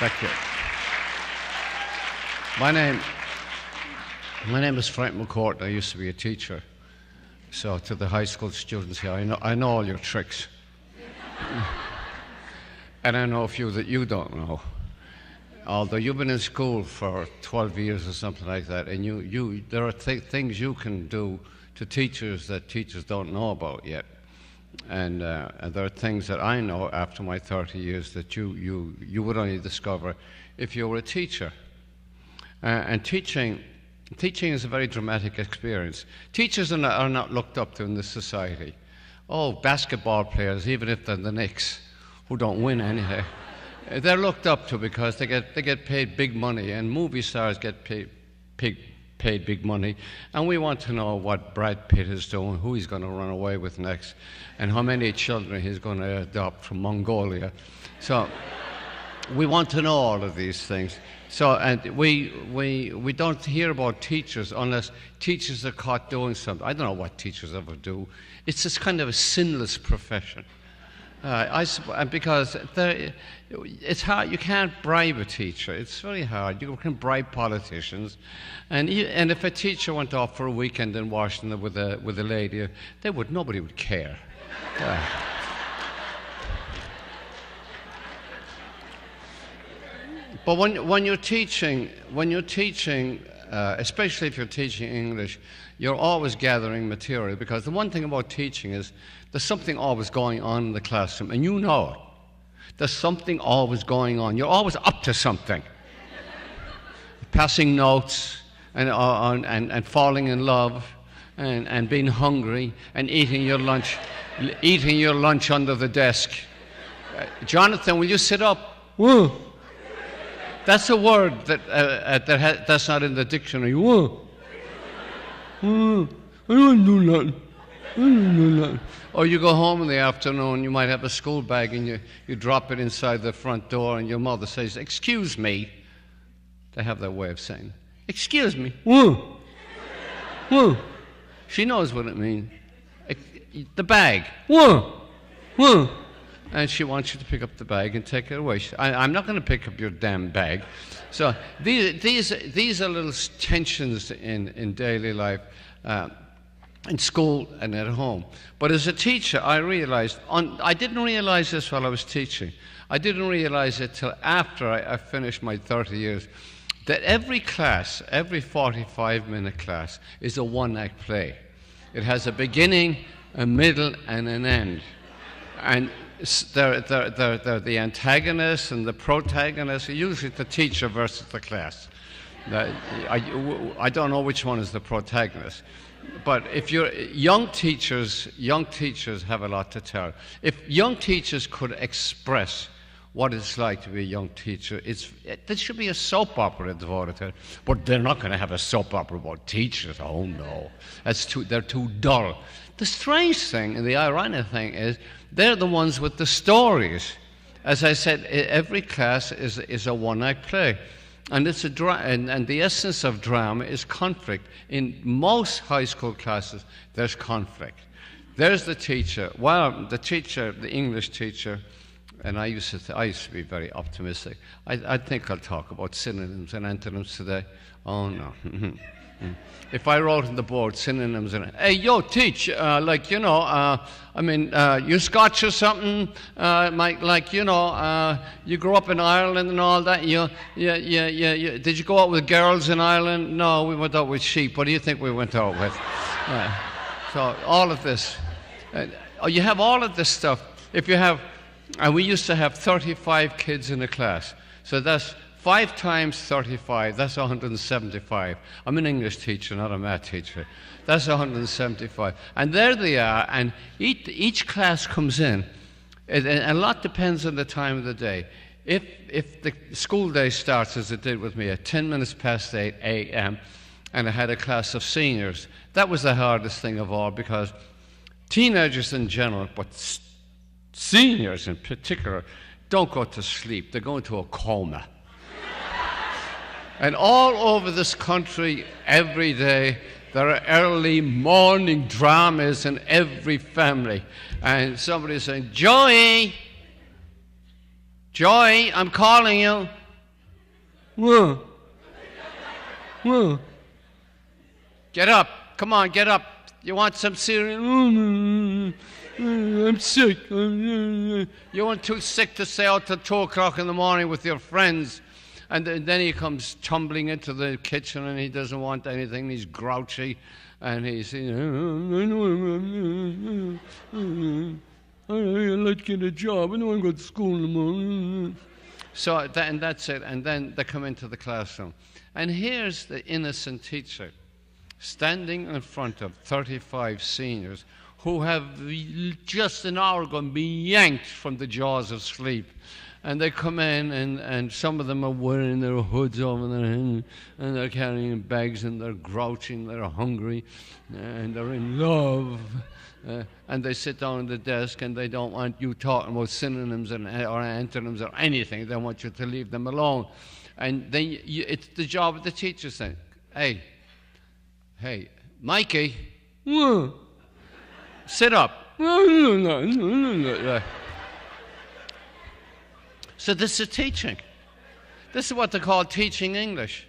Thank you. My name is Frank McCourt. I used to be a teacher. So to the high school students here, I know all your tricks. And I know a few that you don't know. Although you've been in school for 12 years or something like that, and there are things you can do to teachers that teachers don't know about yet. And there are things that I know after my 30 years that you would only discover if you were a teacher. And teaching is a very dramatic experience. Teachers are not looked up to in this society. Oh, basketball players, even if they're the Knicks, who don't win anything, they're looked up to because they get paid big money, and movie stars get paid big money, and we want to know what Brad Pitt is doing, who he's going to run away with next, and how many children he's going to adopt from Mongolia. So we want to know all of these things. So, and we don't hear about teachers unless teachers are caught doing something. I don't know what teachers ever do. It's just kind of a sinless profession. Because it's hard. You can't bribe a teacher. It's very hard. You can bribe politicians, and if a teacher went off for a weekend in Washington with a lady, nobody would care. But when you're teaching, especially if you're teaching English, you're always gathering material, because the one thing about teaching is there's something always going on in the classroom, and you know it. There's something always going on. You're always up to something. Passing notes and falling in love and being hungry and eating your lunch under the desk. Jonathan, will you sit up? Whoa. That's a word that's not in the dictionary. Whoa. I don't do that. Or you go home in the afternoon, you might have a school bag and you drop it inside the front door, and your mother says, "Excuse me." They have their way of saying, "Excuse me." Whoa. Whoa. She knows what it means. The bag. Whoa. Whoa. And she wants you to pick up the bag and take it away. I'm not going to pick up your damn bag. So these are little tensions in daily life, in school and at home. But as a teacher, I realized, I didn't realize this while I was teaching. I didn't realize it till after I finished my 30 years, that every class, every 45-minute class, is a one-act play. It has a beginning, a middle, and an end. And they're the antagonists and the protagonists, usually the teacher versus the class. I don't know which one is the protagonist. But if you're young teachers have a lot to tell. If young teachers could express what it's like to be a young teacher, there should be a soap opera devoted to it. But they're not going to have a soap opera about teachers. Oh no, they're too dull. The strange thing and the ironic thing is they're the ones with the stories. As I said, every class is a one-act play. And it's and the essence of drama is conflict. In most high school classes, there's conflict. There's the teacher. Well, the English teacher, and I used to be very optimistic. I think I'll talk about synonyms and antonyms today. Oh no. If I wrote on the board synonyms and hey, yo, teach, you Scotch or something, you grew up in Ireland and all that. Did you go out with girls in Ireland? No, we went out with sheep. What do you think we went out with? So all of this, you have all of this stuff. If you have, and we used to have 35 kids in a class, so that's 5 times 35, that's 175. I'm an English teacher, not a math teacher. That's 175. And there they are, and each class comes in, and a lot depends on the time of the day. If the school day starts, as it did with me, at 10 minutes past 8 a.m., and I had a class of seniors, that was the hardest thing of all, because teenagers in general, but seniors in particular, don't go to sleep. They go into a coma. And all over this country, every day, there are early morning dramas in every family. And somebody's saying, Joey, I'm calling you. Whoa. Whoa. Get up. Come on, get up. You want some cereal? I'm sick. You weren't too sick to stay out till 2 o'clock in the morning with your friends. And then he comes tumbling into the kitchen and he doesn't want anything. He's grouchy. And he's, I like to get a job. I don't want to go to school in the morning. So, and that's it. And then they come into the classroom. And here's the innocent teacher standing in front of 35 seniors who have just an hour ago been yanked from the jaws of sleep. And they come in, and some of them are wearing their hoods over their head, and they're carrying bags, and they're grouching, they're hungry, and they're in love. And they sit down at the desk, and they don't want you talking about synonyms or antonyms or anything. They want you to leave them alone. And then it's the job of the teacher saying, hey, Mikey, sit up. So this is teaching. This is what they call teaching English.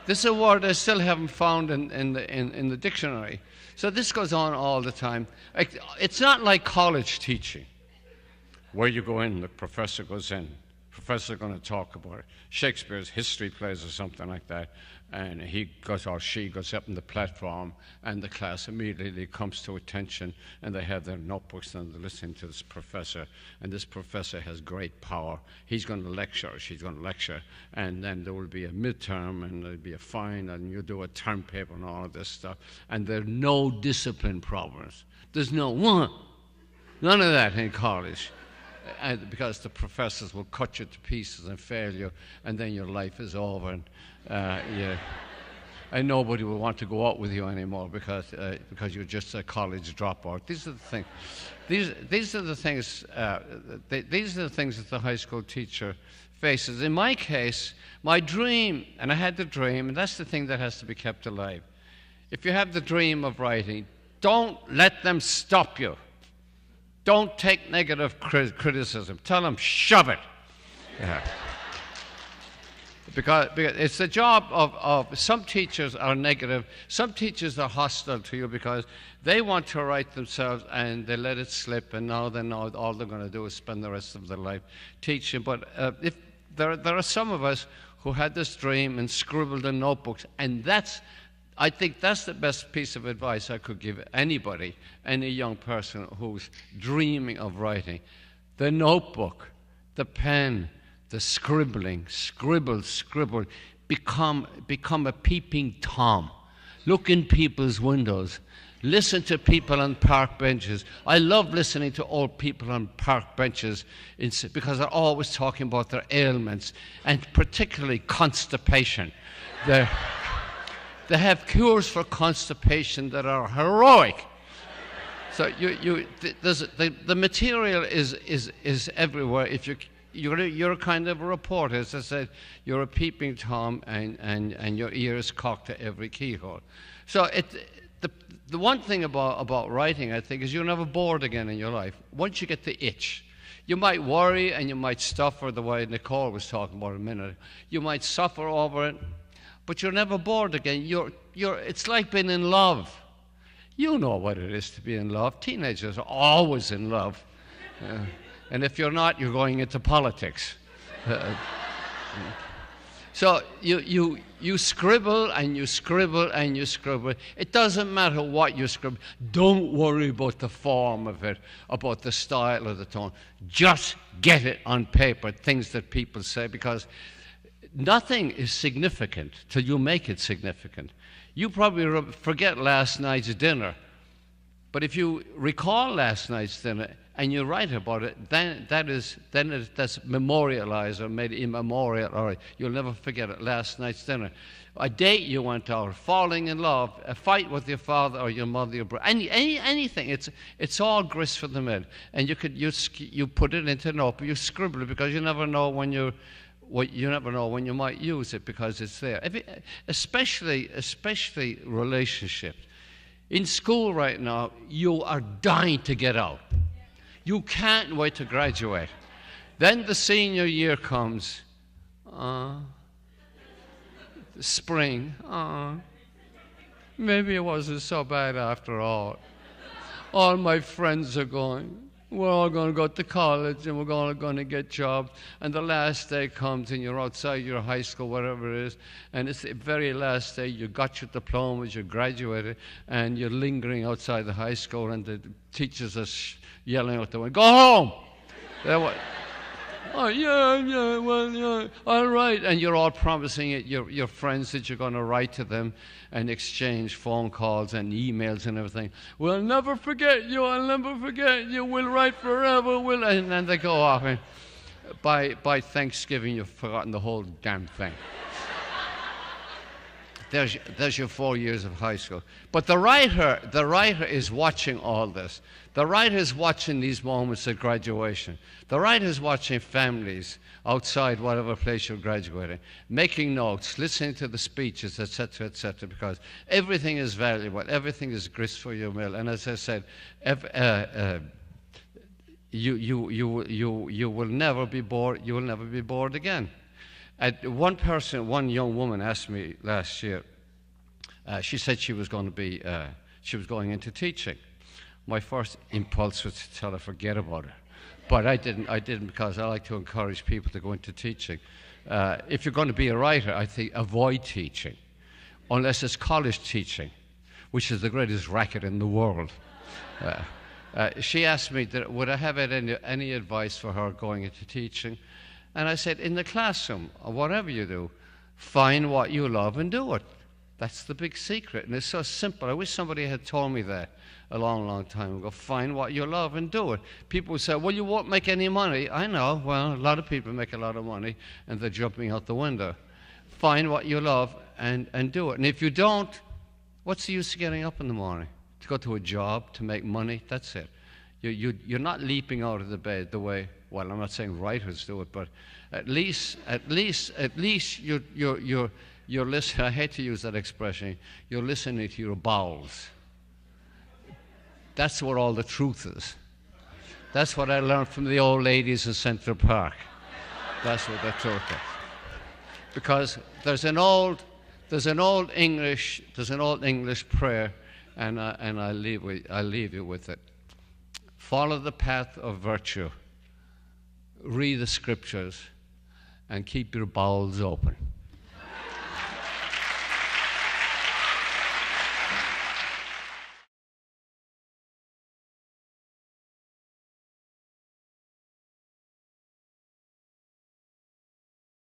This is a word I still haven't found in the dictionary. So this goes on all the time. It's not like college teaching, where you go in, the professor goes in. Professor's going to talk about Shakespeare's history plays or something like that, and he goes or she goes up on the platform, and the class immediately comes to attention, and they have their notebooks and they're listening to this professor, and this professor has great power. He's going to lecture, or she's going to lecture, and then there will be a midterm, and there'll be a fine, and you do a term paper and all of this stuff, and there are no discipline problems. There's none of that in college. Because the professors will cut you to pieces and fail you, and then your life is over, and nobody will want to go out with you anymore because you're just a college dropout. These are the things. These are the things. These are the things that the high school teacher faces. In my case, my dream, and I had the dream, and that's the thing that has to be kept alive. If you have the dream of writing, don't let them stop you. Don't take negative criticism. Tell them, shove it. Yeah. Because it's the job of some teachers are negative. Some teachers are hostile to you because they want to write themselves and they let it slip, and now they know all they're going to do is spend the rest of their life teaching. But if there are some of us who had this dream and scribbled in notebooks, and I think that's the best piece of advice I could give anybody, any young person who's dreaming of writing. The notebook, the pen, the scribbling, scribble, become a peeping Tom. Look in people's windows. Listen to people on park benches. I love listening to old people on park benches because they're always talking about their ailments, and particularly constipation. They have cures for constipation that are heroic. So the material is everywhere. If you're a kind of a reporter, as I said, you're a peeping Tom, and your ears cocked to every keyhole. So the one thing about writing, I think, is you're never bored again in your life. Once you get the itch, you might worry and you might suffer the way Nicole was talking about a minute. You might suffer over it. But you're never bored again. It's like being in love. You know what it is to be in love. Teenagers are always in love. And if you're not, you're going into politics. So you scribble and you scribble and you scribble. It doesn't matter what you scribble. Don't worry about the form of it, about the style or the tone. Just get it on paper, things that people say, because nothing is significant till you make it significant. You probably forget last night's dinner, but if you recall last night's dinner and you write about it, then that's memorialized or made immemorial, or you'll never forget it. Last night's dinner, a date you went out, falling in love, a fight with your father or your mother, your brother, anything. It's all grist for the mill, and you put it into an notebook, you scribble it, because you never know when you might use it, because it's there. Especially relationships. In school right now, you are dying to get out. You can't wait to graduate. Then the senior year comes. Spring. Maybe it wasn't so bad after all. All my friends are going. We're all going to go to college and we're all going to get jobs. And the last day comes and you're outside your high school, whatever it is, and it's the very last day. You got your diplomas, you graduated, and you're lingering outside the high school, and the teachers are yelling out the window, "Go home!" Oh, yeah, well, yeah, all right. And you're all promising it, your friends, that you're going to write to them and exchange phone calls and emails and everything. "We'll never forget you, I'll never forget you, we'll write forever, and then they go off. And by Thanksgiving, you've forgotten the whole damn thing. There's your 4 years of high school. But the writer is watching all this. The writer is watching these moments of graduation. The writer is watching families outside whatever place you're graduating, making notes, listening to the speeches, etc., because everything is valuable. Everything is grist for your mill. And as I said, you will never be bored. You will never be bored again. One young woman asked me last year. She said she was going into teaching. My first impulse was to tell her forget about it, but I didn't because I like to encourage people to go into teaching. If you're going to be a writer, I think avoid teaching, unless it's college teaching, which is the greatest racket in the world. She asked me, would I have any advice for her going into teaching? And I said, in the classroom, or whatever you do, find what you love and do it. That's the big secret. And it's so simple. I wish somebody had told me that a long, long time ago. Find what you love and do it. People say, well, you won't make any money. I know. Well, a lot of people make a lot of money, and they're jumping out the window. Find what you love and do it. And if you don't, what's the use of getting up in the morning? To go to a job, to make money? That's it. You're not leaping out of the bed the way, well, I'm not saying writers do it, but at least you're listening. I hate to use that expression. You're listening to your bowels. That's where all the truth is. That's what I learned from the old ladies in Central Park. That's what the truth is. Because there's an old English prayer, and I'll leave you with it. Follow the path of virtue. Read the scriptures and keep your bowels open.